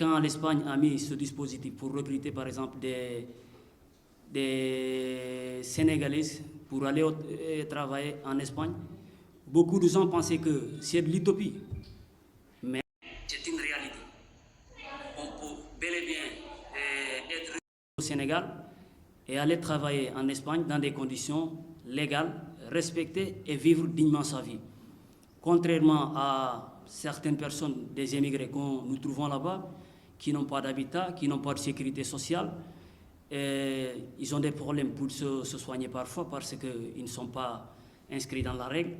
quand l'Espagne a mis ce dispositif pour recruter par exemple des Sénégalais pour aller travailler en Espagne, beaucoup de gens pensaient que c'est de l'utopie. Mais c'est une réalité. On peut bel et bien être au Sénégal et aller travailler en Espagne dans des conditions légales, respectées et vivre dignement sa vie. Contrairement à certaines personnes, des émigrés que nous trouvons là-bas, qui n'ont pas d'habitat, qui n'ont pas de sécurité sociale, et ils ont des problèmes pour se soigner parfois parce qu'ils ne sont pas inscrits dans la règle.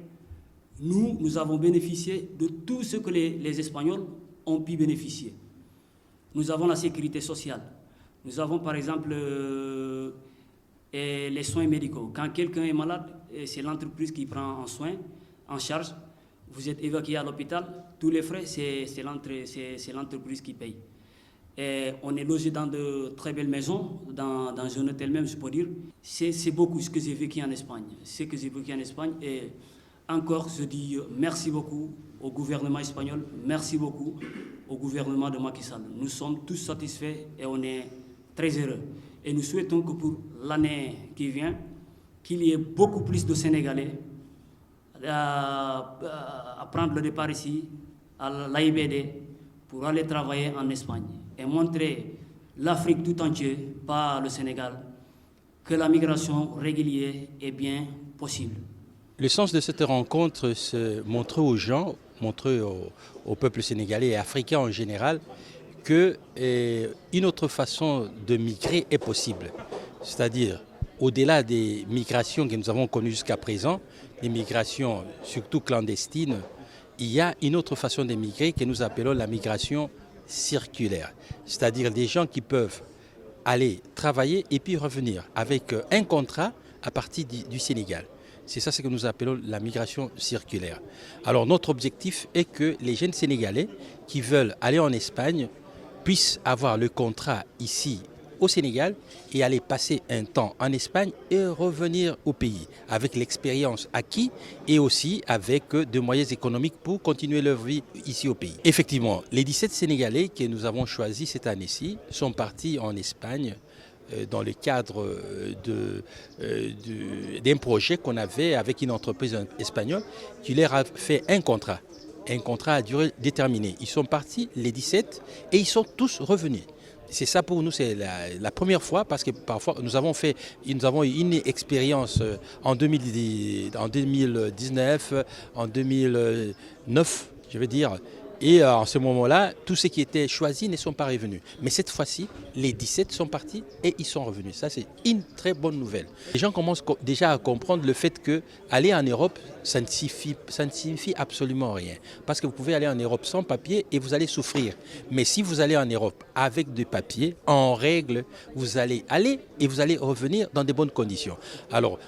Nous avons bénéficié de tout ce que les Espagnols ont pu bénéficier. Nous avons la sécurité sociale. Nous avons par exemple les soins médicaux. Quand quelqu'un est malade, c'est l'entreprise qui prend en charge. Vous êtes évacué à l'hôpital, tous les frais, c'est l'entreprise qui paye. Et on est logé dans de très belles maisons, dans un hôtel même, je peux dire. C'est beaucoup ce que j'ai vécu en Espagne. Et encore, je dis merci beaucoup au gouvernement espagnol, merci beaucoup au gouvernement de Macky Sall. Nous sommes tous satisfaits et on est très heureux. Et nous souhaitons que pour l'année qui vient, qu'il y ait beaucoup plus de Sénégalais à prendre le départ ici, à l'AIBD, pour aller travailler en Espagne et montrer l'Afrique tout entière, pas le Sénégal, que la migration régulière est bien possible. Le sens de cette rencontre, c'est montrer aux gens, montrer au peuple sénégalais et africain en général, qu'une autre façon de migrer est possible. C'est-à-dire, au-delà des migrations que nous avons connues jusqu'à présent, les migrations surtout clandestines, il y a une autre façon de migrer que nous appelons la migration circulaire. C'est-à-dire des gens qui peuvent aller travailler et puis revenir avec un contrat à partir du Sénégal. C'est ça ce que nous appelons la migration circulaire. Alors notre objectif est que les jeunes Sénégalais qui veulent aller en Espagne puissent avoir le contrat ici au Sénégal et aller passer un temps en Espagne et revenir au pays avec l'expérience acquise et aussi avec des moyens économiques pour continuer leur vie ici au pays. Effectivement, les 17 Sénégalais que nous avons choisis cette année-ci sont partis en Espagne dans le cadre d'un projet qu'on avait avec une entreprise espagnole qui leur a fait un contrat à durée déterminée. Ils sont partis les 17 et ils sont tous revenus. C'est ça pour nous, c'est la première fois parce que parfois nous avons eu une expérience en 2019, en 2009, je veux dire. Et en ce moment-là, tous ceux qui étaient choisis ne sont pas revenus. Mais cette fois-ci, les 17 sont partis et ils sont revenus. Ça, c'est une très bonne nouvelle. Les gens commencent déjà à comprendre le fait qu'aller en Europe, ça ne signifie absolument rien. Parce que vous pouvez aller en Europe sans papier et vous allez souffrir. Mais si vous allez en Europe avec des papiers, en règle, vous allez aller et vous allez revenir dans de bonnes conditions. Alors,